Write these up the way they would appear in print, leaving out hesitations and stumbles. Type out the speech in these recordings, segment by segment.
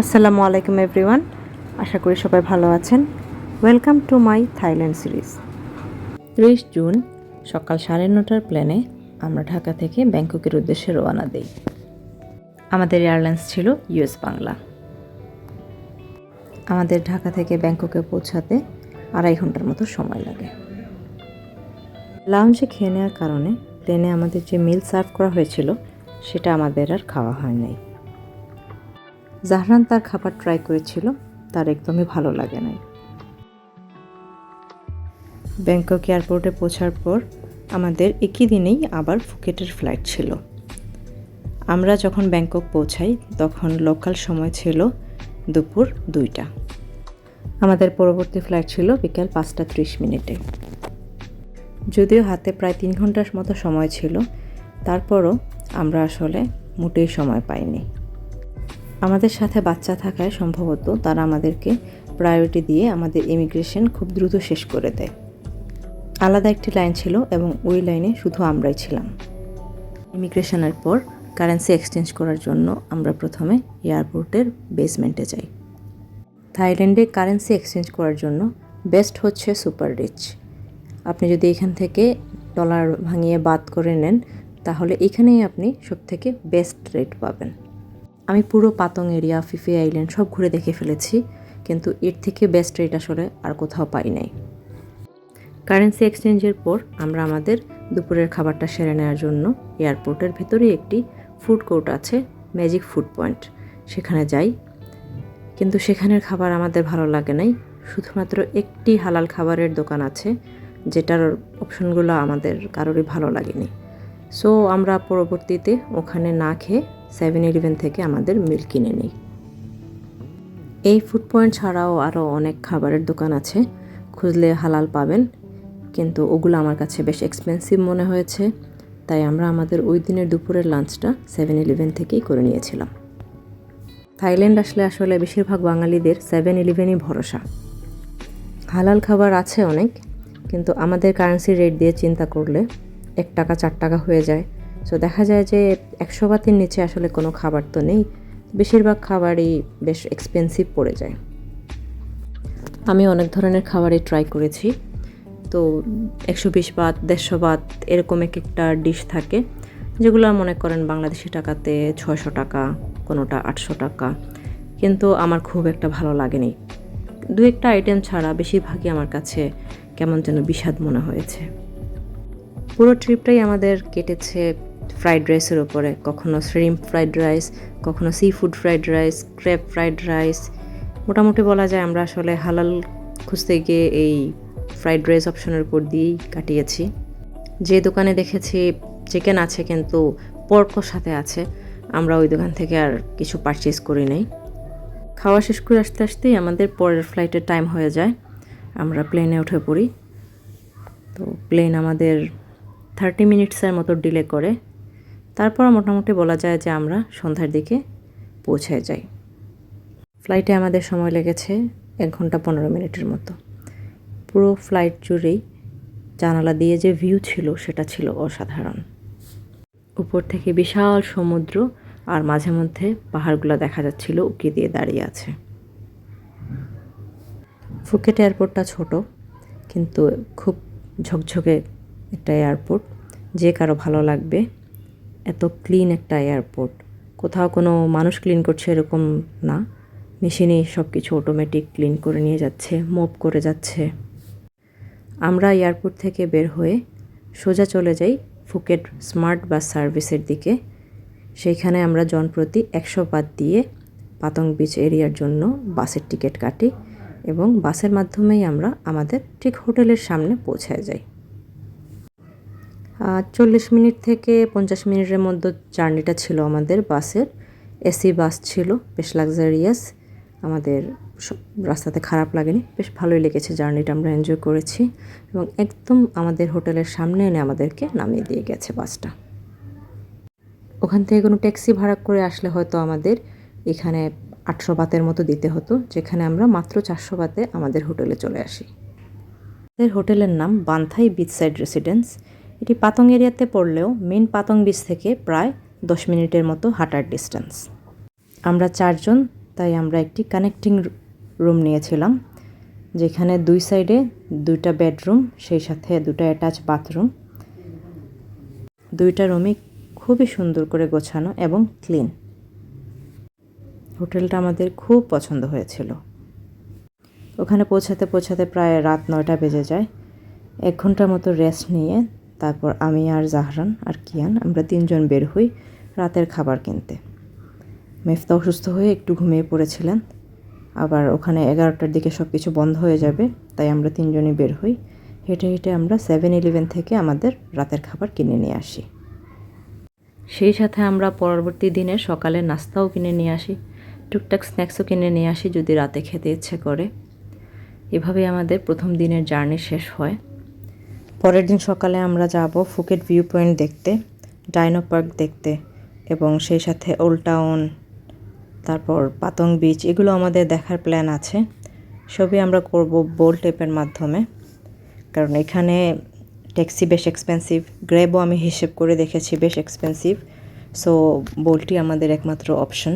আসসালামু আলাইকুম এভরিওয়ান, আশা করি সবাই ভালো আছেন। Welcome to my Thailand series. 30 June সকাল 9:30টার প্লেনে আমরা ঢাকা থেকে ব্যাংককের উদ্দেশ্যে রওনা দিই। আমাদের এয়ারলাইন্স ছিল ইউএস বাংলা। আমাদের ঢাকা থেকে ব্যাংককে পৌঁছাতে 2.5 ঘন্টার মতো সময় লাগে। লাউঞ্জে খেয়ে নেওয়ার কারণে প্লেনে আমাদের যে মিল সার্ভ করা হয়েছিল সেটা আমাদের আর খাওয়া হয় নাই। জাহরান তার খাবার ট্রাই করেছিল, তার একদমই ভালো লাগে নাই। ব্যাংকক এয়ারপোর্টে পৌঁছার পর আমাদের একই দিনেই আবার ফুকেটের ফ্লাইট ছিল। আমরা যখন ব্যাংকক পৌঁছাই তখন লোকাল সময় ছিল দুপুর 2টা। আমাদের পরবর্তী ফ্লাইট ছিল বিকেল 5:30 যদিও হাতে প্রায় 3 ঘন্টার মতো সময় ছিল, তারপরও আমরা আসলে মোটেই সময় পাইনি। আমাদের সাথে বাচ্চা থাকায় সম্ভবত তারা আমাদেরকে প্রায়োরিটি দিয়ে আমাদের ইমিগ্রেশন খুব দ্রুত শেষ করে দেয়। আলাদা একটি লাইন ছিল এবং ওই লাইনে শুধু আমরাই ছিলাম। ইমিগ্রেশনের পর কারেন্সি এক্সচেঞ্জ করার জন্য আমরা প্রথমে এয়ারপোর্টের বেসমেন্টে যাই। থাইল্যান্ডে কারেন্সি এক্সচেঞ্জ করার জন্য বেস্ট হচ্ছে সুপার রিচ। আপনি যদি এখান থেকে ডলার ভাঙিয়ে বাদ করে নেন তাহলে এখানেই আপনি সবথেকে বেস্ট রেট পাবেন। আমি পুরো পাতং এরিয়া, ফিফি আইল্যান্ড সব ঘুরে দেখে ফেলেছি, কিন্তু এর থেকে বেস্ট রেট আসলে আর কোথাও পাই নাই। কারেন্সি এক্সচেঞ্জের পর আমরা আমাদের দুপুরের খাবারটা সেরে নেওয়ার জন্য এয়ারপোর্টের ভেতরে একটি ফুড কোর্ট আছে, ম্যাজিক ফুড পয়েন্ট, সেখানে যাই। কিন্তু সেখানের খাবার আমাদের ভালো লাগে নাই। শুধুমাত্র একটি হালাল খাবারের দোকান আছে যেটার অপশনগুলো আমাদের কারোরই ভালো লাগেনি। সো আমরা পরবর্তীতে ওখানে না খেয়ে 7-Eleven থেকে আমাদের মিল কিনে নিই। এই ফুড পয়েন্ট ছাড়াও আরও অনেক খাবারের দোকান আছে, খুঁজলে হালাল পাবেন, কিন্তু ওগুলো আমার কাছে বেশ এক্সপেন্সিভ মনে হয়েছে, তাই আমরা আমাদের ওই দিনের দুপুরের লাঞ্চটা 7-Eleven থেকেই করে নিয়েছিলাম। থাইল্যান্ড আসলে বেশিরভাগ বাঙালিদের 7-Elevenই ভরসা। হালাল খাবার আছে অনেক, কিন্তু আমাদের কারেন্সি রেট দিয়ে চিন্তা করলে 1 টাকা 4 টাকা হয়ে যায়। সো দেখা যায় যে 100 বাতের নিচে আসলে কোনো খাবার তো নেই, বেশিরভাগ খাবারই বেশ এক্সপেন্সিভ পড়ে যায়। আমি অনেক ধরনের খাবারই ট্রাই করেছি, তো 120 বাত, 150 বাত এরকম একটা ডিশ থাকে যেগুলো মনে করেন বাংলাদেশি টাকাতে 600 টাকা, কোনোটা 800 টাকা, কিন্তু আমার খুব একটা ভালো লাগেনি। 2-1টা আইটেম ছাড়া বেশিরভাগই আমার কাছে কেমন যেন বিষাদ মনে হয়েছে। পুরো ট্রিপটাই আমাদের কেটেছে ফ্রাইড রাইসের উপরে, কখনো শ্রিম্প ফ্রাইড রাইস, কখনো sea food fried rice, crepe fried rice. মোটামুটি বলা যায় আমরা আসলে হালাল খুঁজতে গিয়ে এই ফ্রাইড রাইস অপশনের উপর দিয়েই কাটিয়েছি। যে দোকানে দেখেছি চিকেন আছে কিন্তু পর্কর সাথে আছে, আমরা ওই দোকান থেকে আর কিছু পারচেজ করি নাই। খাওয়া শেষ করে আসতে আসতেই আমাদের পরের ফ্লাইটের টাইম হয়ে যায়। আমরা প্লেনে উঠে পড়ি। তো প্লেন আমাদের 30 মিনিটসের মতো ডিলে করে, তারপর মোটামুটি বলা যায় যে আমরা সন্ধ্যার দিকে পৌঁছে যাই। ফ্লাইটে আমাদের সময় লেগেছে 1 ঘন্টা 15 মিনিটের মতো। পুরো ফ্লাইট জুড়েই জানালা দিয়ে যে ভিউ ছিল সেটা ছিল অসাধারণ। উপর থেকে বিশাল সমুদ্র আর মাঝে মধ্যে পাহাড়গুলো দেখা যাচ্ছিল উঁকি দিয়ে দাঁড়িয়ে আছে। ফুকেট এয়ারপোর্টটা ছোট কিন্তু খুব ঝকঝকে একটা এয়ারপোর্ট, যে কারো ভালো লাগবে। এত ক্লিন একটা এয়ারপোর্ট, কোথাও কোনো মানুষ ক্লিন করছে এরকম না, মেশিনেই সব কিছু অটোমেটিক ক্লিন করে নিয়ে যাচ্ছে, মুভ করে যাচ্ছে। আমরা এয়ারপোর্ট থেকে বের হয়ে সোজা চলে যাই ফুকেট স্মার্ট বাস সার্ভিসের দিকে। সেইখানে আমরা জনপ্রতি 100 বাত দিয়ে পাতং বিচ এরিয়ার জন্য বাসের টিকিট কাটি এবং বাসের মাধ্যমেই আমরা আমাদের ঠিক হোটেলের সামনে পৌঁছায় যাই। 40 মিনিট থেকে 50 মিনিটের মধ্যে জার্নিটা ছিল আমাদের বাসের। এসি বাস ছিল, বেশ লাক্সারিয়াস। আমাদের রাস্তাতে খারাপ লাগেনি, বেশ ভালোই লেগেছে জার্নিটা, আমরা এনজয় করেছি এবং একদম আমাদের হোটেলের সামনে এনে আমাদেরকে নামিয়ে দিয়ে গেছে বাসটা। ওখান থেকে কোনো ট্যাক্সি ভাড়া করে আসলে হয়তো আমাদের এখানে 800 বাতের মতো দিতে হতো, যেখানে আমরা মাত্র 400 বাতে আমাদের হোটেলে চলে আসি। আমাদের হোটেলের নাম বান্থাই বিচ সাইড রেসিডেন্স। এটি পাতং এরিয়াতে পড়লেও মেন পাতং বিচ থেকে প্রায় 10 মিনিটের মতো হাঁটার ডিস্টেন্স। আমরা 4 জন তাই আমরা একটি কানেক্টিং রুম নিয়েছিলাম, যেখানে 2 সাইডে 2টা বেডরুম, সেই সাথে 2টা অ্যাটাচ বাথরুম। 2টা রুমই খুবই সুন্দর করে গোছানো এবং ক্লিন। হোটেলটা আমাদের খুব পছন্দ হয়েছিল। ওখানে পৌঁছাতে প্রায় রাত 9টা বেজে যায়। 1 ঘন্টার মতো রেস্ট নিয়ে তারপর আমি আর জাহরান আর কিয়ান আমরা 3 জন বের হই রাতের খাবার কিনতে। মেফতা অসুস্থ হয়ে একটু ঘুমিয়ে পড়েছিলেন, আবার ওখানে 11টার দিকে সব কিছু বন্ধ হয়ে যাবে, তাই আমরা 3 জনই বের হই। হেঁটে হেঁটে আমরা 7-Eleven থেকে আমাদের রাতের খাবার কিনে নিয়ে আসি। সেই সাথে আমরা পরবর্তী দিনে সকালে নাস্তাও কিনে নিয়ে আসি, টুকটাক স্ন্যাক্সও কিনে নিয়ে আসি যদি রাতে খেতে ইচ্ছে করে। এভাবেই আমাদের প্রথম দিনের জার্নি শেষ হয়। পরের দিন সকালে আমরা যাব ফুকেট ভিউ পয়েন্ট দেখতে, ডাইনো পার্ক দেখতে এবং সেই সাথে ওল্ড টাউন, তারপর পাতং বিচ, এগুলো আমাদের দেখার প্ল্যান আছে। সবই আমরা করব বোল্ট অ্যাপের মাধ্যমে, কারণ এখানে ট্যাক্সি বেশ এক্সপেন্সিভ, গ্র্যাবও আমি হিসেব করে দেখেছি বেশ এক্সপেন্সিভ, সো বোল্টই আমাদের একমাত্র অপশন।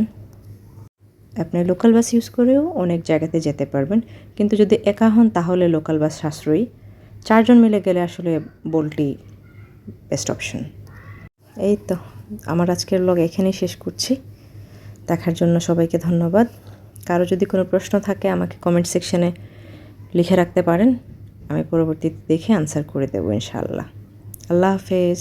আপনি লোকাল বাস ইউজ করেও অনেক জায়গাতে যেতে পারবেন, কিন্তু যদি একা হন তাহলে লোকাল বাস সাশ্রয়ী। 4 জন মিলে গেলে আসলে বোল্টই বেস্ট অপশন। এই তো আমার আজকের ব্লগ এখানেই শেষ করছি। দেখার জন্য সবাইকে ধন্যবাদ। কারো যদি কোনো প্রশ্ন থাকে আমাকে কমেন্ট সেকশনে লিখে রাখতে পারেন, আমি পরবর্তীতে দেখে আনসার করে দেবো ইনশাআল্লাহ। আল্লাহ হাফেজ।